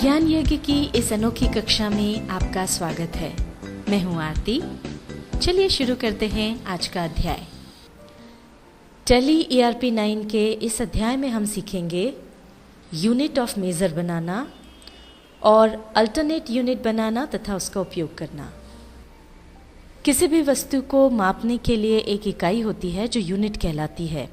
ज्ञान यज्ञ की इस अनोखी कक्षा में आपका स्वागत है। मैं हूं आरती। चलिए शुरू करते हैं आज का अध्याय। टैली ERP 9 के इस अध्याय में हम सीखेंगे यूनिट ऑफ मेजर बनाना और अल्टरनेट यूनिट बनाना तथा उसका उपयोग करना। किसी भी वस्तु को मापने के लिए एक इकाई होती है जो यूनिट कहलाती है,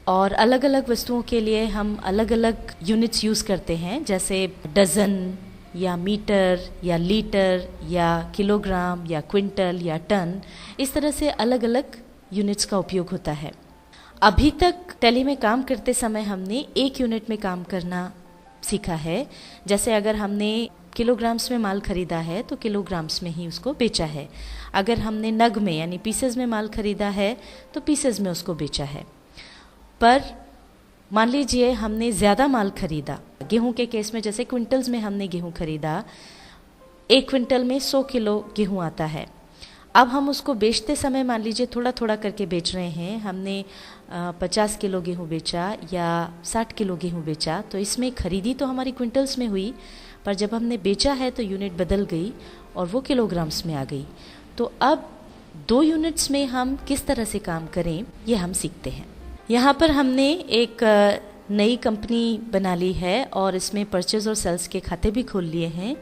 और अलग अलग वस्तुओं के लिए हम अलग अलग यूनिट्स यूज़ करते हैं, जैसे डज़न या मीटर या लीटर या किलोग्राम या क्विंटल या टन। इस तरह से अलग अलग यूनिट्स का उपयोग होता है। अभी तक टैली में काम करते समय हमने एक यूनिट में काम करना सीखा है। जैसे अगर हमने किलोग्राम्स में माल खरीदा है तो किलोग्राम्स में ही उसको बेचा है। अगर हमने नग में यानी पीसेज में माल खरीदा है तो पीसेज में उसको बेचा है। पर मान लीजिए हमने ज़्यादा माल खरीदा, गेहूं के केस में जैसे क्विंटल्स में हमने गेहूं खरीदा, 1 क्विंटल में 100 किलो गेहूं आता है। अब हम उसको बेचते समय मान लीजिए थोड़ा थोड़ा करके बेच रहे हैं। हमने 50 किलो गेहूं बेचा या 60 किलो गेहूं बेचा, तो इसमें खरीदी तो हमारी क्विंटल्स में हुई, पर जब हमने बेचा है तो यूनिट बदल गई और वो किलोग्राम्स में आ गई। तो अब 2 यूनिट्स में हम किस तरह से काम करें ये हम सीखते हैं। यहाँ पर हमने एक नई कंपनी बना ली है और इसमें परचेज और सेल्स के खाते भी खोल लिए हैं।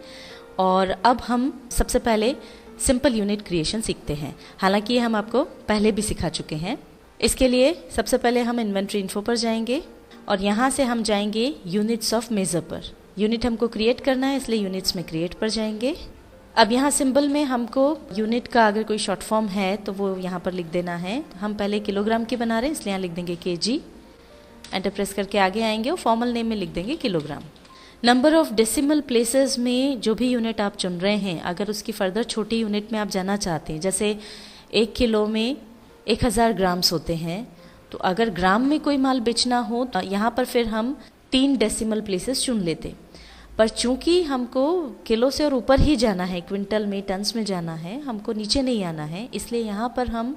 और अब हम सबसे पहले सिंपल यूनिट क्रिएशन सीखते हैं। हालांकि ये हम आपको पहले भी सिखा चुके हैं। इसके लिए सबसे पहले हम इन्वेंट्री इन्फो पर जाएंगे और यहाँ से हम जाएंगे यूनिट्स ऑफ मेजर पर। यूनिट हमको क्रिएट करना है, इसलिए यूनिट्स में क्रिएट पर जाएंगे। अब यहाँ सिंबल में हमको यूनिट का अगर कोई शॉर्ट फॉर्म है तो वो यहाँ पर लिख देना है। हम पहले किलोग्राम की बना रहे हैं, इसलिए यहाँ लिख देंगे kg। एंटर प्रेस करके आगे आएंगे और फॉर्मल नेम में लिख देंगे kilogram. Number of decimal places में जो भी यूनिट आप चुन रहे हैं, अगर उसकी फर्दर छोटी यूनिट में आप जाना चाहते हैं, जैसे 1 किलो में 1000 ग्राम्स होते हैं, तो अगर ग्राम में कोई माल बेचना हो तो यहाँ पर फिर हम 3 डेसिमल प्लेसेस चुन लेते। पर चूंकि हमको किलो से और ऊपर ही जाना है, क्विंटल में टन्स में जाना है, हमको नीचे नहीं आना है, इसलिए यहाँ पर हम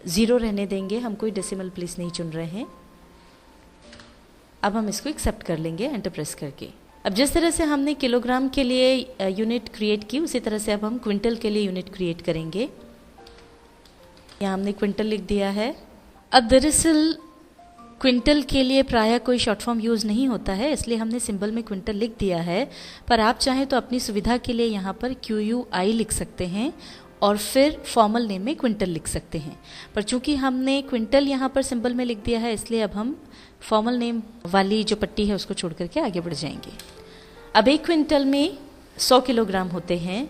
0 रहने देंगे। हम कोई डेसिमल प्लेस नहीं चुन रहे हैं। अब हम इसको एक्सेप्ट कर लेंगे एंटर प्रेस करके। अब जिस तरह से हमने किलोग्राम के लिए यूनिट क्रिएट की, उसी तरह से अब हम क्विंटल के लिए यूनिट क्रिएट करेंगे। यहाँ हमने क्विंटल लिख दिया है। अब दरअसल क्विंटल के लिए प्रायः कोई शॉर्ट फॉर्म यूज़ नहीं होता है, इसलिए हमने सिंबल में क्विंटल लिख दिया है। पर आप चाहें तो अपनी सुविधा के लिए यहाँ पर QUI लिख सकते हैं और फिर फॉर्मल नेम में क्विंटल लिख सकते हैं। पर चूंकि हमने क्विंटल यहाँ पर सिंबल में लिख दिया है, इसलिए अब हम फॉर्मल नेम वाली जो पट्टी है उसको छोड़ करके आगे बढ़ जाएंगे। अब 1 क्विंटल में 100 किलोग्राम होते हैं,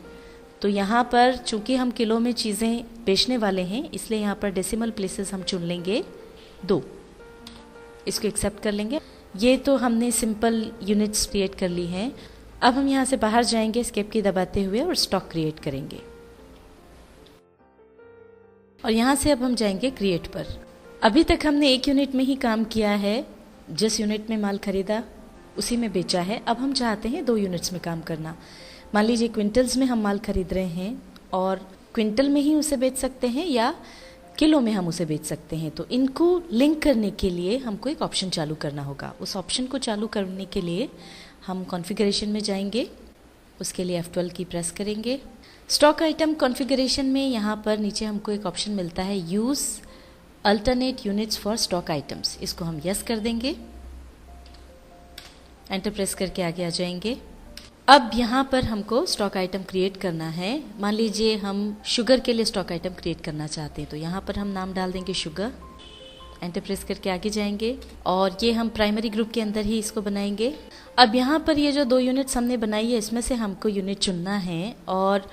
तो यहाँ पर चूंकि हम किलो में चीज़ें बेचने वाले हैं, इसलिए यहाँ पर डेसिमल प्लेसेस हम चुन लेंगे 2। इसको एक्सेप्ट कर लेंगे। ये तो हमने सिंपल यूनिट्स क्रिएट कर ली हैं। अब हम यहाँ से बाहर जाएंगे एस्केप की दबाते हुए और स्टॉक क्रिएट करेंगे। और यहाँ से अब हम जाएंगे क्रिएट पर। अभी तक हमने 1 यूनिट में ही काम किया है। जिस यूनिट में माल खरीदा उसी में बेचा है। अब हम चाहते हैं 2 यूनिट्स में काम करना। मान लीजिए क्विंटल्स में हम माल खरीद रहे हैं और क्विंटल में ही उसे बेच सकते हैं या किलो में हम उसे बेच सकते हैं। तो इनको लिंक करने के लिए हमको एक ऑप्शन चालू करना होगा। उस ऑप्शन को चालू करने के लिए हम कॉन्फ़िगरेशन में जाएंगे। उसके लिए F12 की प्रेस करेंगे। स्टॉक आइटम कॉन्फ़िगरेशन में यहाँ पर नीचे हमको एक ऑप्शन मिलता है use alternate units for stock items. इसको हम यस कर देंगे। एंटर प्रेस करके आगे आ जाएंगे। अब यहाँ पर हमको स्टॉक आइटम क्रिएट करना है। मान लीजिए हम शुगर के लिए स्टॉक आइटम क्रिएट करना चाहते हैं, तो यहाँ पर हम नाम डाल देंगे शुगर। एंटर प्रेस करके आगे जाएंगे और ये हम प्राइमरी ग्रुप के अंदर ही इसको बनाएंगे। अब यहाँ पर ये जो 2 यूनिट्स हमने बनाई है, इसमें से हमको यूनिट चुनना है। और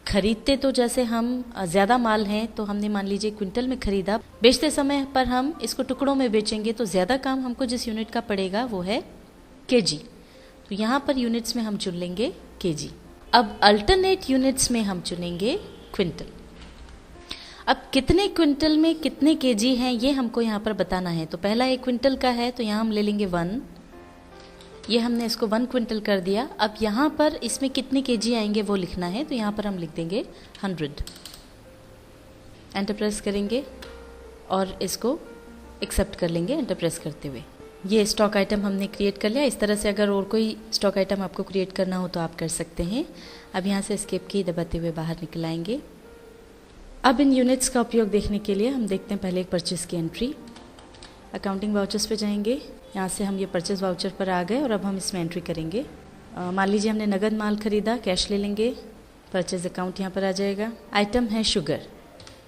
खरीदते तो जैसे हम ज़्यादा माल हैं तो हमने मान लीजिए क्विंटल में खरीदा, बेचते समय पर हम इसको टुकड़ों में बेचेंगे, तो ज़्यादा काम हमको जिस यूनिट का पड़ेगा वो है kg। तो यहाँ पर यूनिट्स में हम चुन लेंगे kg। अब अल्टरनेट यूनिट्स में हम चुनेंगे क्विंटल। अब कितने क्विंटल में कितने kg हैं ये हमको यहाँ पर बताना है। तो पहला 1 क्विंटल का है, तो यहाँ हम ले लेंगे 1। ये हमने इसको 1 क्विंटल कर दिया। अब यहाँ पर इसमें कितने kg आएंगे वो लिखना है, तो यहाँ पर हम लिख देंगे 100। एंटर प्रेस करेंगे और इसको एक्सेप्ट कर लेंगे एंटर प्रेस करते हुए। ये स्टॉक आइटम हमने क्रिएट कर लिया। इस तरह से अगर और कोई स्टॉक आइटम आपको क्रिएट करना हो तो आप कर सकते हैं। अब यहाँ से एस्केप की दबाते हुए बाहर निकल आएंगे। अब इन यूनिट्स का उपयोग देखने के लिए हम देखते हैं पहले एक परचेज़ की एंट्री। अकाउंटिंग वाउचर्स पे जाएंगे, यहाँ से हम ये परचेज़ वाउचर पर आ गए और अब हम इसमें एंट्री करेंगे। मान लीजिए हमने नगद माल खरीदा, कैश ले लेंगे, परचेज़ अकाउंट यहाँ पर आ जाएगा। आइटम है शुगर।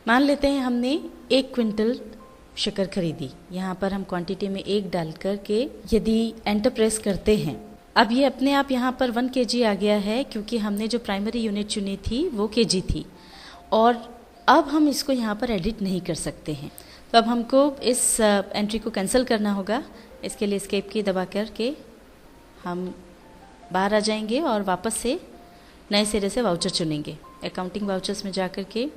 मान लेते हैं हमने 1 क्विंटल शक्कर खरीदी। यहाँ पर हम क्वांटिटी में 1 डाल कर के यदि एंटर प्रेस करते हैं, अब ये अपने आप यहाँ पर 1 kg आ गया है, क्योंकि हमने जो प्राइमरी यूनिट चुनी थी वो kg थी। और अब हम इसको यहाँ पर एडिट नहीं कर सकते हैं, तो अब हमको इस एंट्री को कैंसिल करना होगा। इसके लिए एस्केप की दबा करके हम बाहर आ जाएंगे और वापस से नए सिरे से वाउचर चुनेंगे। अकाउंटिंग वाउचर्स में जा कर के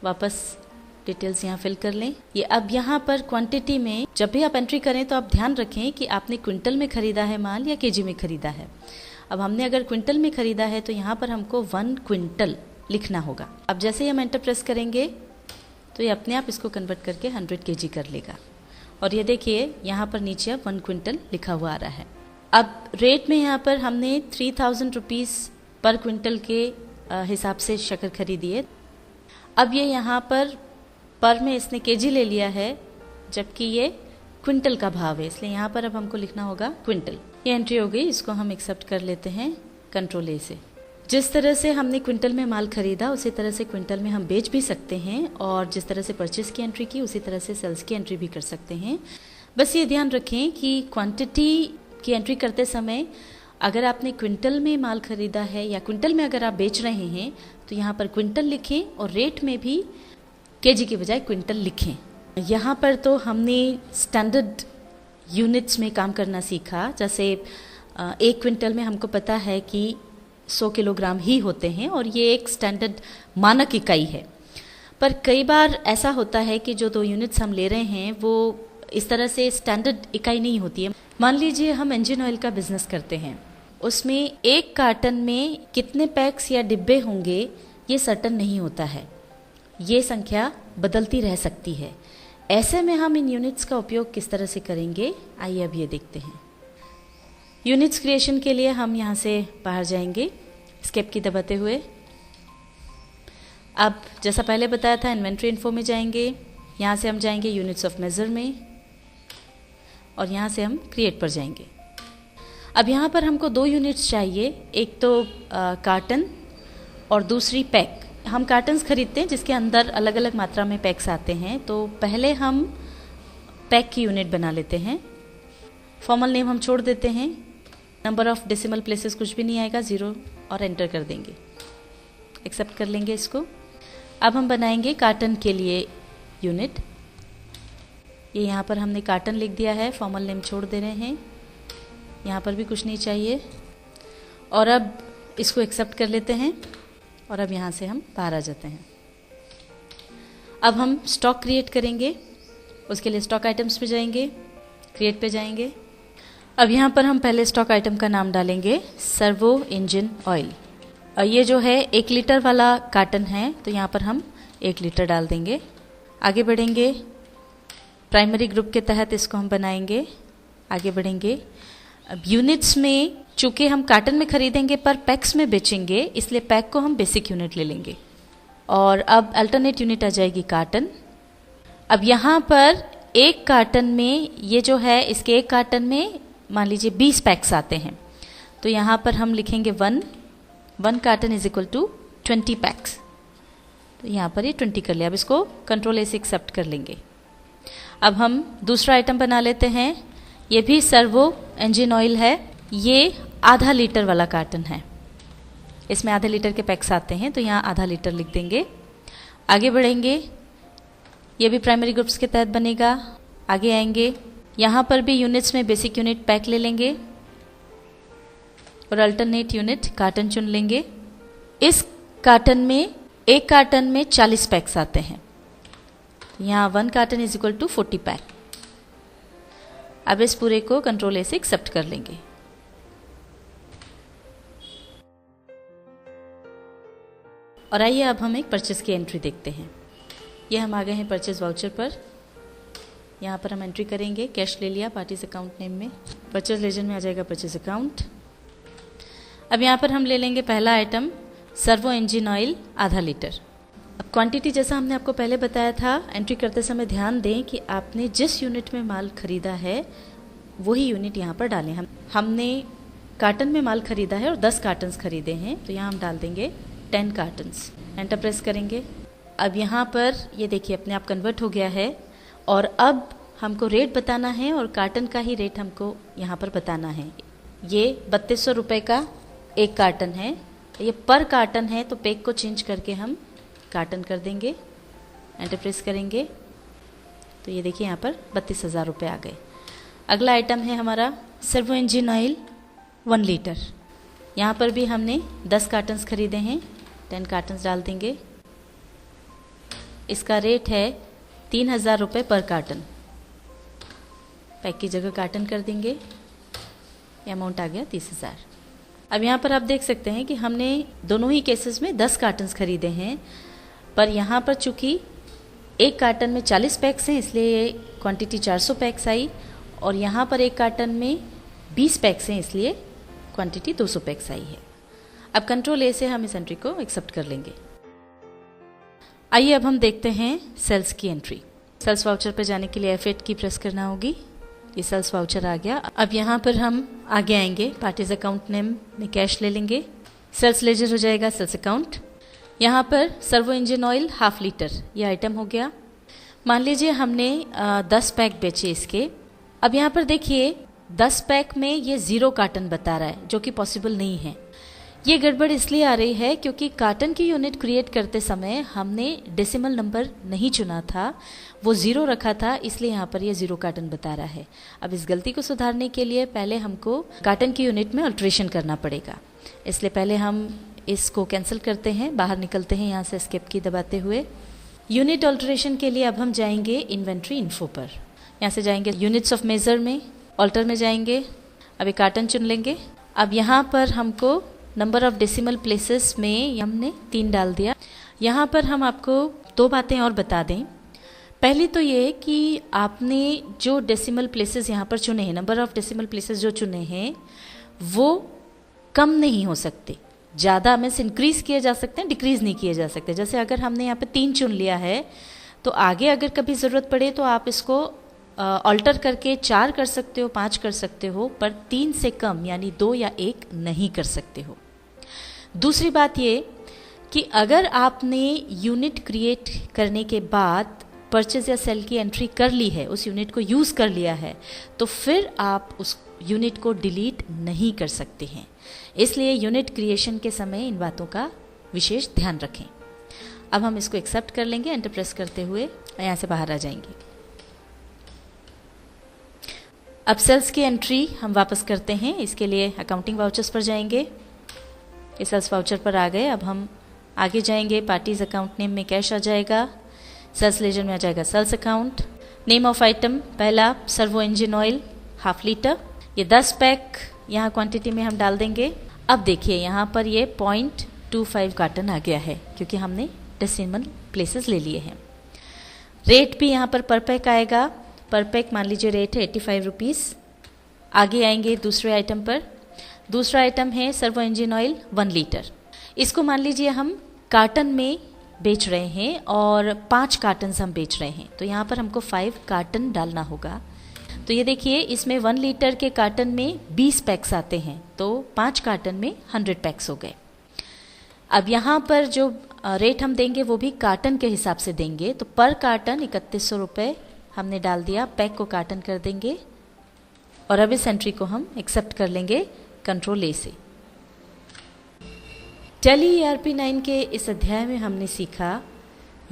वापस डिटेल्स यहाँ फिल कर लें। ये अब यहाँ पर क्वांटिटी में जब भी आप एंट्री करें तो आप ध्यान रखें कि आपने क्विंटल में खरीदा है माल या केजी में खरीदा है। अब हमने अगर क्विंटल में खरीदा है तो यहाँ पर हमको 1 क्विंटल लिखना होगा। अब जैसे ही हम एंटर प्रेस करेंगे तो ये अपने आप इसको कन्वर्ट करके 100 kg कर लेगा। और ये देखिए यहाँ पर नीचे अब 1 क्विंटल लिखा हुआ आ रहा है। अब रेट में यहाँ पर हमने 3000 रुपीज़ पर क्विंटल के हिसाब से शक्कर खरीदी है। अब ये यहाँ पर में इसने केजी ले लिया है, जबकि ये क्विंटल का भाव है, इसलिए यहाँ पर अब हमको लिखना होगा क्विंटल। ये एंट्री हो गई, इसको हम एक्सेप्ट कर लेते हैं कंट्रोल ए से। जिस तरह से हमने क्विंटल में माल खरीदा उसी तरह से क्विंटल में हम बेच भी सकते हैं, और जिस तरह से परचेस की एंट्री की उसी तरह से सेल्स की एंट्री भी कर सकते हैं। बस ये ध्यान रखें कि क्वांटिटी की एंट्री करते समय अगर आपने क्विंटल में माल खरीदा है या क्विंटल में अगर आप बेच रहे हैं तो यहाँ पर क्विंटल लिखें, और रेट में भी केजी के बजाय क्विंटल लिखें। यहाँ पर तो हमने स्टैंडर्ड यूनिट्स में काम करना सीखा। जैसे 1 क्विंटल में हमको पता है कि 100 किलोग्राम ही होते हैं और ये एक स्टैंडर्ड मानक इकाई है। पर कई बार ऐसा होता है कि जो 2 यूनिट्स हम ले रहे हैं वो इस तरह से स्टैंडर्ड इकाई नहीं होती है। मान लीजिए हम इंजन ऑयल का बिजनेस करते हैं, उसमें 1 कार्टन में कितने पैक्स या डिब्बे होंगे ये सर्टन नहीं होता है, ये संख्या बदलती रह सकती है। ऐसे में हम इन यूनिट्स का उपयोग किस तरह से करेंगे, आइए अब ये देखते हैं। यूनिट्स क्रिएशन के लिए हम यहाँ से बाहर जाएंगे एस्केप की दबाते हुए। अब जैसा पहले बताया था इन्वेंट्री इन्फो में जाएंगे, यहाँ से हम जाएंगे यूनिट्स ऑफ मेजर में, और यहाँ से हम क्रिएट पर जाएंगे। अब यहाँ पर हमको 2 यूनिट्स चाहिए, एक तो कार्टन और दूसरी पैक। हम कार्टन्स खरीदते हैं जिसके अंदर अलग अलग मात्रा में पैक्स आते हैं, तो पहले हम पैक की यूनिट बना लेते हैं। फॉर्मल नेम हम छोड़ देते हैं, नंबर ऑफ डेसिमल प्लेसेस कुछ भी नहीं आएगा, 0 और एंटर कर देंगे, एक्सेप्ट कर लेंगे इसको। अब हम बनाएंगे कार्टन के लिए यूनिट। ये यहाँ पर हमने कार्टन लिख दिया है, फॉर्मल नेम छोड़ दे रहे हैं, यहाँ पर भी कुछ नहीं चाहिए, और अब इसको एक्सेप्ट कर लेते हैं। और अब यहाँ से हम बाहर आ जाते हैं। अब हम स्टॉक क्रिएट करेंगे, उसके लिए स्टॉक आइटम्स पे जाएंगे, क्रिएट पे जाएंगे। अब यहाँ पर हम पहले स्टॉक आइटम का नाम डालेंगे सर्वो इंजन ऑयल। और ये जो है 1 लीटर वाला कार्टन है, तो यहाँ पर हम 1 लीटर डाल देंगे। आगे बढ़ेंगे, प्राइमरी ग्रुप के तहत इसको हम बनाएंगे, आगे बढ़ेंगे। अब यूनिट्स में चूँकि हम कार्टन में खरीदेंगे पर पैक्स में बेचेंगे, इसलिए पैक को हम बेसिक यूनिट ले लेंगे। और अब अल्टरनेट यूनिट आ जाएगी कार्टन। अब यहाँ पर 1 कार्टन में ये जो है, इसके 1 कार्टन में मान लीजिए 20 पैक्स आते हैं, तो यहाँ पर हम लिखेंगे 1 carton is equal to 20 packs. तो यहाँ पर ये 20 कर लिया। अब इसको कंट्रोल ए से एक्सेप्ट कर लेंगे। अब हम दूसरा आइटम बना लेते हैं, ये भी सर्वो इंजन ऑयल है। ये आधा लीटर वाला कार्टन है, इसमें आधे लीटर के पैक्स आते हैं, तो यहाँ आधा लीटर लिख देंगे। आगे बढ़ेंगे, ये भी प्राइमरी ग्रुप्स के तहत बनेगा। आगे आएंगे, यहाँ पर भी यूनिट्स में बेसिक यूनिट पैक ले लेंगे और अल्टरनेट यूनिट कार्टन चुन लेंगे। इस कार्टन में 1 कार्टन में 40 पैक्स आते हैं, यहाँ 1 carton is equal to 40 pack. अब इस पूरे को कंट्रोल ए से एक्सेप्ट कर लेंगे। और आइए अब हम एक परचेस की एंट्री देखते हैं। ये हम आ गए हैं परचेस वाउचर पर। यहाँ पर हम एंट्री करेंगे। कैश ले लिया पार्टीज अकाउंट नेम में, परचेज लेजर में आ जाएगा परचेज अकाउंट। अब यहाँ पर हम ले लेंगे पहला आइटम सर्वो इंजन ऑयल आधा लीटर। अब क्वांटिटी जैसा हमने आपको पहले बताया था, एंट्री करते समय ध्यान दें कि आपने जिस यूनिट में माल खरीदा है वही यूनिट यहाँ पर डालें। हमने कार्टन में माल खरीदा है और 10 कार्टन्स खरीदे हैं, तो यहाँ हम डाल देंगे 10 कार्टन्स। एंटर प्रेस करेंगे। अब यहाँ पर ये देखिए अपने आप कन्वर्ट हो गया है और अब हमको रेट बताना है और कार्टन का ही रेट हमको यहाँ पर बताना है। ये 3200 रुपये का एक कार्टन है, ये पर कार्टन है, तो पैक को चेंज करके हम कार्टन कर देंगे। एंटर प्रेस करेंगे तो ये देखिए यहाँ पर 32,000 रुपये आ गए। अगला आइटम है हमारा सर्वो इंजन ऑयल 1 लीटर। यहाँ पर भी हमने 10 कार्टन्स खरीदे हैं, 10 कार्टन्स डाल देंगे। इसका रेट है 3,000 रुपये पर कार्टन। पैक की जगह कार्टन कर देंगे। ये अमाउंट आ गया 30,000। अब यहाँ पर आप देख सकते हैं कि हमने दोनों ही केसेस में 10 कार्टन्स खरीदे हैं, पर यहाँ पर चूँकि एक कार्टन में 40 पैक्स हैं इसलिए ये क्वांटिटी 400 पैक्स आई, और यहाँ पर एक कार्टन में 20 पैक्स हैं इसलिए क्वांटिटी 200 पैक्स आई है। अब कंट्रोल ए से हम इस एंट्री को एक्सेप्ट कर लेंगे। आइए अब हम देखते हैं सेल्स की एंट्री। सेल्स वाउचर पर जाने के लिए F8 की प्रेस करना होगी। ये सेल्स वाउचर आ गया। अब यहाँ पर हम आगे आएंगे, पार्टीज अकाउंट नेम में कैश ले लेंगे। सेल्स लेजर हो जाएगा सेल्स अकाउंट। यहाँ पर सर्वो इंजन ऑयल 1/2 लीटर ये आइटम हो गया। मान लीजिए हमने 10 पैक बेचे इसके। अब यहाँ पर देखिए 10 पैक में ये 0 कार्टन बता रहा है, जो कि पॉसिबल नहीं है। ये गड़बड़ इसलिए आ रही है क्योंकि कार्टन की यूनिट क्रिएट करते समय हमने डेसिमल नंबर नहीं चुना था, वो 0 रखा था, इसलिए यहाँ पर ये 0 कार्टन बता रहा है। अब इस गलती को सुधारने के लिए पहले हमको कार्टन की यूनिट में अल्ट्रेशन करना पड़ेगा, इसलिए पहले हम इसको कैंसिल करते हैं, बाहर निकलते हैं यहाँ से एस्केप की दबाते हुए। यूनिट अल्ट्रेशन के लिए अब हम जाएंगे इन्वेंट्री इन्फो पर। यहाँ से जाएंगे यूनिट्स ऑफ मेजर में, ऑल्टर में जाएंगे। अब एक कार्टन चुन लेंगे। अब यहाँ पर हमको नंबर ऑफ डेसिमल प्लेसेस में हमने 3 डाल दिया। यहाँ पर हम आपको 2 बातें और बता दें। पहली तो ये कि आपने जो डेसिमल प्लेसेस यहाँ पर चुने हैं, नंबर ऑफ डेसिमल प्लेसेस जो चुने हैं वो कम नहीं हो सकते, ज़्यादा में से इंक्रीज़ किए जा सकते हैं, डिक्रीज़ नहीं किए जा सकते। जैसे अगर हमने यहाँ पे 3 चुन लिया है तो आगे अगर कभी ज़रूरत पड़े तो आप इसको ऑल्टर करके 4 कर सकते हो, 5 कर सकते हो, पर 3 से कम यानी 2 या 1 नहीं कर सकते हो। दूसरी बात ये कि अगर आपने यूनिट क्रिएट करने के बाद परचेज या सेल की एंट्री कर ली है, उस यूनिट को यूज़ कर लिया है, तो फिर आप उस यूनिट को डिलीट नहीं कर सकते हैं। इसलिए यूनिट क्रिएशन के समय इन बातों का विशेष ध्यान रखें। अब हम इसको एक्सेप्ट कर लेंगे एंटर प्रेस करते हुए, यहाँ से बाहर आ जाएंगे। अब सेल्स की एंट्री हम वापस करते हैं। इसके लिए अकाउंटिंग वाउचर्स पर जाएंगे। ये सेल्स वाउचर पर आ गए। अब हम आगे जाएंगे, पार्टीज अकाउंट नेम में कैश आ जाएगा, सेल्स लेजर में आ जाएगा sales account. Name of item पहला सर्वो इंजन ऑयल 1/2 लीटर, ये 10 पैक यहाँ क्वांटिटी में हम डाल देंगे। अब देखिए यहाँ पर ये 0.25 कार्टन आ गया है क्योंकि हमने डेसिमल प्लेसेस ले लिए हैं। रेट भी यहाँ पर पैक आएगा, पर पैक मान लीजिए रेट है 85 रुपीज़। आगे आएंगे दूसरे आइटम पर। दूसरा आइटम है सर्वो इंजन ऑयल 1 लीटर। इसको मान लीजिए हम कार्टन में बेच रहे हैं और 5 कार्टन हम बेच रहे हैं, तो यहाँ पर हमको 5 कार्टन डालना होगा। तो ये देखिए इसमें 1 लीटर के कार्टन में 20 पैक्स आते हैं, तो 5 कार्टन में 100 पैक्स हो गए। अब यहाँ पर जो रेट हम देंगे वो भी कार्टन के हिसाब से देंगे, तो पर कार्टन 3100 रुपये हमने डाल दिया। पैक को कार्टन कर देंगे और अब इस एंट्री को हम एक्सेप्ट कर लेंगे कंट्रोल ए से। टैली ERP 9 के इस अध्याय में हमने सीखा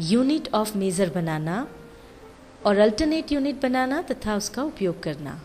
यूनिट ऑफ मेजर बनाना और अल्टरनेट यूनिट बनाना तथा उसका उपयोग करना।